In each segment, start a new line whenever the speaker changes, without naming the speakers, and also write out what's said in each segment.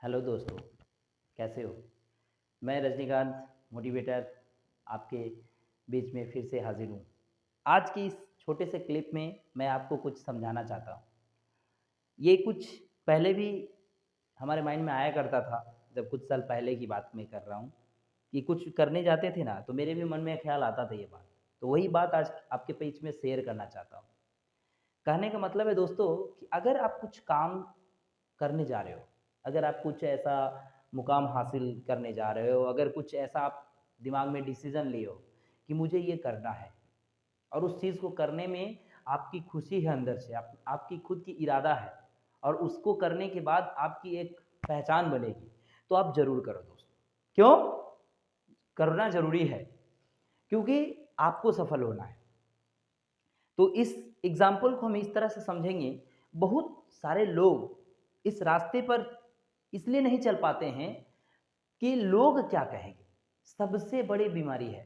Hello दोस्तों, कैसे हो? मैं रजनीकांत मोटिवेटर आपके बीच में फिर से हाजिर हूँ। आज की इस छोटे से क्लिप में मैं आपको कुछ समझाना चाहता हूँ। ये कुछ पहले भी हमारे माइंड में आया करता था, जब कुछ साल पहले की बात मैं कर रहा हूँ कि कुछ करने जाते थे ना, तो मेरे भी मन में ख्याल आता था ये बात। तो वही बात आज आपके बीच में शेयर करना चाहता हूँ। कहने का मतलब है दोस्तों कि अगर आप कुछ काम करने जा रहे हो, अगर आप कुछ ऐसा मुकाम हासिल करने जा रहे हो, अगर कुछ ऐसा आप दिमाग में डिसीज़न लिए हो कि मुझे ये करना है और उस चीज़ को करने में आपकी खुशी है अंदर से, आपकी खुद की इरादा है और उसको करने के बाद आपकी एक पहचान बनेगी, तो आप ज़रूर करो दोस्तों। क्यों? करना ज़रूरी है, क्योंकि आपको सफल होना है। तो इस एग्ज़ाम्पल को हम इस तरह से समझेंगे, बहुत सारे लोग इस रास्ते पर इसलिए नहीं चल पाते हैं कि लोग क्या कहेंगे? सबसे बड़ी बीमारी है।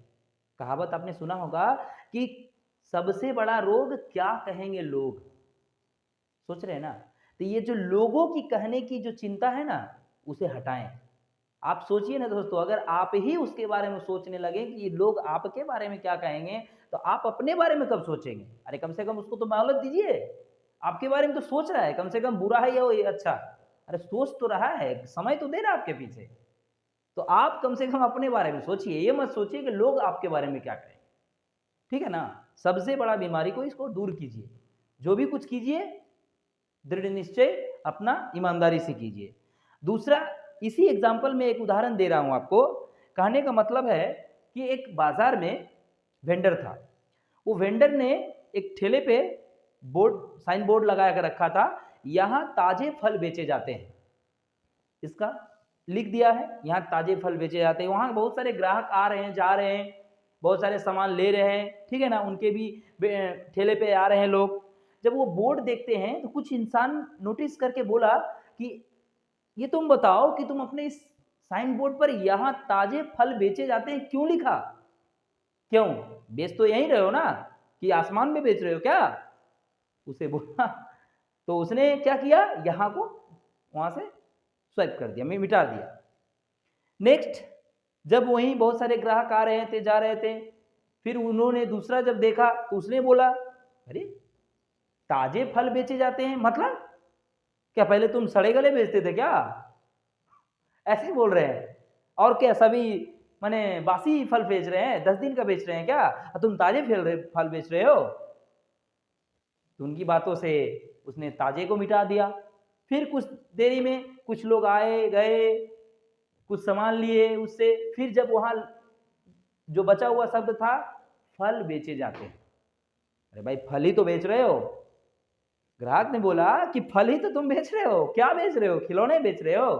कहावत आपने सुना होगा कि सबसे बड़ा रोग क्या कहेंगे लोग? सोच रहे हैं ना? तो ये जो लोगों की कहने की जो चिंता है ना, उसे हटाएँ। आप सोचिए ना दोस्तों, अगर आप ही उसके बारे में सोचने लगे कि ये लोग आपके बारे में क्या कहेंगे, तो आप अपने बारे में कब सोचेंगे? अरे कम से कम उसको तो मोहलत दीजिए। आपके बारे में तो सोच रहा है, कम से कम बुरा है या ये अच्छा। अरे सोच तो रहा है, समय तो दे रहा है आपके पीछे। तो आप कम से कम अपने बारे में सोचिए, ये मत सोचिए कि लोग आपके बारे में क्या कहेंगे। ठीक है ना? सबसे बड़ा बीमारी को इसको दूर कीजिए। जो भी कुछ कीजिए, दृढ़ निश्चय अपना ईमानदारी से कीजिए। दूसरा, इसी एग्जाम्पल में एक उदाहरण दे रहा हूँ आपको। कहने का मतलब है कि एक बाजार में वेंडर था। वो वेंडर ने एक ठेले पे साइन बोर्ड लगा कर रखा था, यहाँ ताजे फल बेचे जाते हैं। इसका लिख दिया है, यहाँ ताजे फल बेचे जाते हैं। वहाँ बहुत सारे ग्राहक आ रहे हैं, जा रहे हैं, बहुत सारे सामान ले रहे हैं, ठीक है ना? उनके भी ठेले पे आ रहे हैं लोग। जब वो बोर्ड देखते हैं तो कुछ इंसान नोटिस करके बोला कि ये तुम बताओ कि तुम अपने इस साइन बोर्ड पर यहाँ ताजे फल बेचे जाते हैं क्यों लिखा? क्यों? बेच तो यहीं रहे हो ना, कि आसमान में बेच रहे हो क्या? उसे बोला। तो उसने क्या किया, यहाँ को वहां से स्वाइप कर दिया, मैं मिटा दिया। नेक्स्ट, जब वहीं बहुत सारे ग्राहक आ रहे थे, जा रहे थे, फिर उन्होंने दूसरा जब देखा तो उसने बोला, अरे ताजे फल बेचे जाते हैं मतलब? क्या पहले तुम सड़े गले बेचते थे क्या? ऐसे बोल रहे हैं। और क्या सभी माने बासी फल बेच रहे हैं, 10 दिन का बेच रहे हैं क्या? तुम ताजे फल बेच रहे हो? तो उनकी बातों से उसने ताजे को मिटा दिया। फिर कुछ देरी में कुछ लोग आए गए, कुछ सामान लिए उससे। फिर जब वहां जो बचा हुआ शब्द था, फल बेचे जाते हैं। अरे भाई, फल ही तो बेच रहे हो। ग्राहक ने बोला कि फल ही तो तुम बेच रहे हो, क्या बेच रहे हो? खिलौने बेच रहे हो,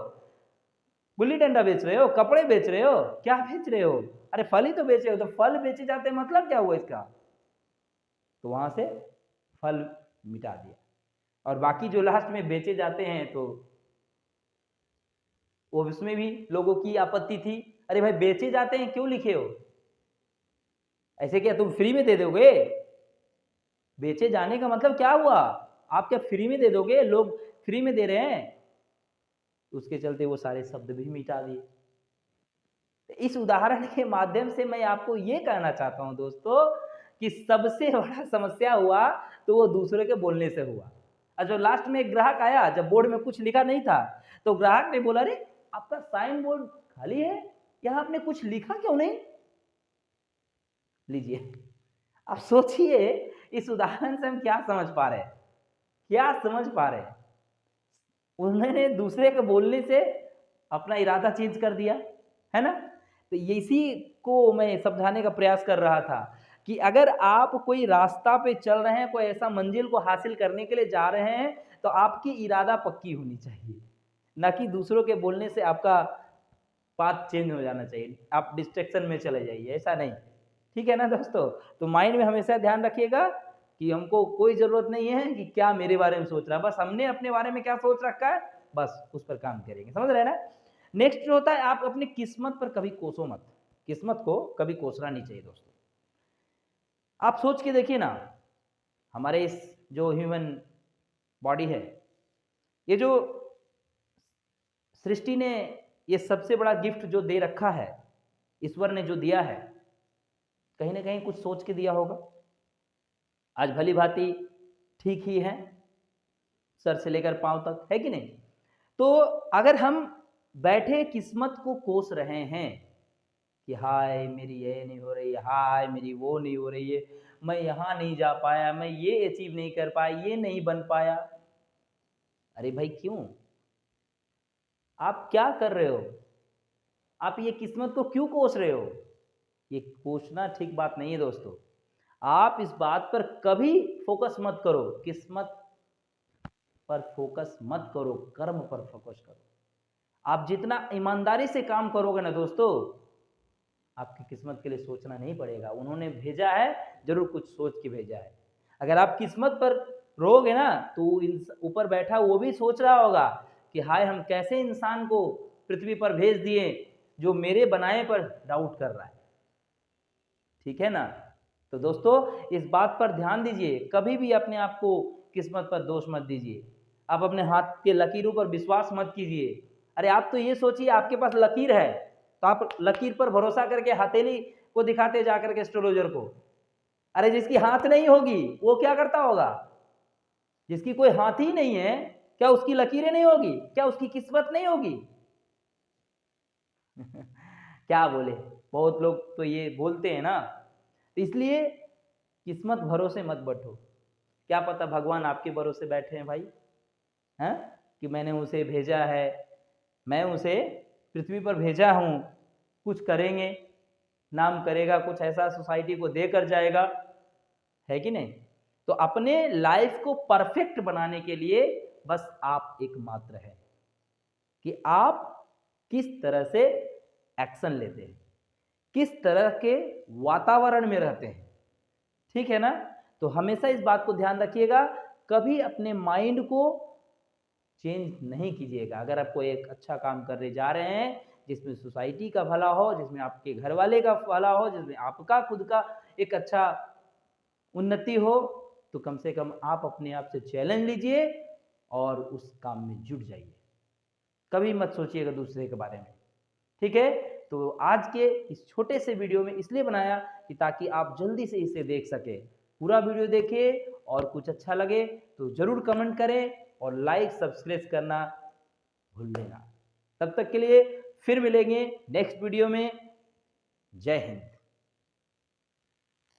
गुल्ली डंडा बेच रहे हो, कपड़े बेच रहे हो, क्या बेच रहे हो? अरे फल ही तो बेच रहे हो। तो फल बेचे जाते हैं मतलब क्या हुआ इसका? तो वहां से फल मिटा दिया। और बाकी जो लास्ट में बेचे जाते हैं, तो वो उसमें भी लोगों की आपत्ति थी। अरे भाई, बेचे जाते हैं क्यों लिखे हो? ऐसे क्या तुम फ्री में दे दोगे? बेचे जाने का मतलब क्या हुआ? आप क्या फ्री में दे दोगे? लोग फ्री में दे रहे हैं। उसके चलते वो सारे शब्द भी मिटा दिए। इस उदाहरण के माध्यम से मैं आपको ये कहना चाहता हूं दोस्तों कि सबसे बड़ा समस्या हुआ तो वो दूसरे के बोलने से हुआ। और जो लास्ट में एक ग्राहक आया, जब बोर्ड में कुछ लिखा नहीं था, तो ग्राहक ने बोला, अरे आपका साइन बोर्ड खाली है, यहाँ आपने कुछ लिखा क्यों नहीं? लीजिए, अब सोचिए इस उदाहरण से हम क्या समझ पा रहे हैं? क्या समझ पा रहे हैं? उन्होंने दूसरे के बोलने से अपना इरादा चेंज कर दिया, है ना? तो ये इसी को मैं समझाने का प्रयास कर रहा था कि अगर आप कोई रास्ता पे चल रहे हैं, कोई ऐसा मंजिल को हासिल करने के लिए जा रहे हैं, तो आपकी इरादा पक्की होनी चाहिए, ना कि दूसरों के बोलने से आपका पाथ चेंज हो जाना चाहिए, आप डिस्ट्रैक्शन में चले जाइए, ऐसा नहीं। ठीक है ना दोस्तों? तो माइंड में हमेशा ध्यान रखिएगा कि हमको कोई ज़रूरत नहीं है कि क्या मेरे बारे में सोच रहा है, बस हमने अपने बारे में क्या सोच रखा है, बस उस पर काम करेंगे। समझ रहे हैं ना? नेक्स्ट जो होता है, आप अपनी किस्मत पर कभी कोसो मत। किस्मत को कभी कोसना नहीं चाहिए दोस्तों। आप सोच के देखिए ना, हमारे इस जो ह्यूमन बॉडी है, ये जो सृष्टि ने ये सबसे बड़ा गिफ्ट जो दे रखा है, ईश्वर ने जो दिया है, कहीं ना कहीं कुछ सोच के दिया होगा। आज भली भांति ठीक ही है, सर से लेकर पांव तक, है कि नहीं? तो अगर हम बैठे किस्मत को कोस रहे हैं कि हाय मेरी ये नहीं हो रही, हाय मेरी वो नहीं हो रही है, मैं यहाँ नहीं जा पाया, मैं ये अचीव नहीं कर पाया, ये नहीं बन पाया। अरे भाई क्यों? आप क्या कर रहे हो? आप ये किस्मत को क्यों कोस रहे हो? ये कोसना ठीक बात नहीं है दोस्तों। आप इस बात पर कभी फोकस मत करो, किस्मत पर फोकस मत करो, कर्म पर फोकस करो। आप जितना ईमानदारी से काम करोगे ना दोस्तों, आपकी किस्मत के लिए सोचना नहीं पड़ेगा। उन्होंने भेजा है, जरूर कुछ सोच के भेजा है। अगर आप किस्मत पर रोगे ना, तो ऊपर बैठा वो भी सोच रहा होगा कि हाय हम कैसे इंसान को पृथ्वी पर भेज दिए जो मेरे बनाए पर डाउट कर रहा है। ठीक है ना? तो दोस्तों इस बात पर ध्यान दीजिए, कभी भी अपने आप को किस्मत पर दोष मत दीजिए। आप अपने हाथ के लकीरों पर विश्वास मत कीजिए। अरे आप तो ये सोचिए आपके पास लकीर है, तो आप लकीर पर भरोसा करके हथेली को दिखाते जाकर के एस्ट्रोलॉजर को। अरे जिसकी हाथ नहीं होगी वो क्या करता होगा? जिसकी कोई हाथ ही नहीं है, क्या उसकी लकीरें नहीं होगी? क्या उसकी किस्मत नहीं होगी? क्या बोले, बहुत लोग तो ये बोलते हैं ना। तो इसलिए किस्मत भरोसे मत बैठो। क्या पता भगवान आपके भरोसे बैठे हैं भाई, हैं कि मैंने उसे भेजा है, मैं उसे पृथ्वी पर भेजा हूँ, कुछ करेंगे, नाम करेगा, कुछ ऐसा सोसाइटी को देकर जाएगा, है कि नहीं? तो अपने लाइफ को परफेक्ट बनाने के लिए बस आप एकमात्र हैं कि आप किस तरह से एक्शन लेते हैं, किस तरह के वातावरण में रहते हैं। ठीक है ना? तो हमेशा इस बात को ध्यान रखिएगा, कभी अपने माइंड को चेंज नहीं कीजिएगा। अगर आप कोई एक अच्छा काम करने जा रहे हैं जिसमें सोसाइटी का भला हो, जिसमें आपके घर वाले का भला हो, जिसमें आपका खुद का एक अच्छा उन्नति हो, तो कम से कम आप अपने आप से चैलेंज लीजिए और उस काम में जुट जाइए। कभी मत सोचिएगा दूसरे के बारे में। ठीक है? तो आज के इस छोटे से वीडियो में इसलिए बनाया कि ताकि आप जल्दी से इसे देख सके। पूरा वीडियो देखिए और कुछ अच्छा लगे तो जरूर कमेंट करें और लाइक सब्सक्राइब करना भूल देना। तब तक के लिए फिर मिलेंगे नेक्स्ट वीडियो में। जय हिंद।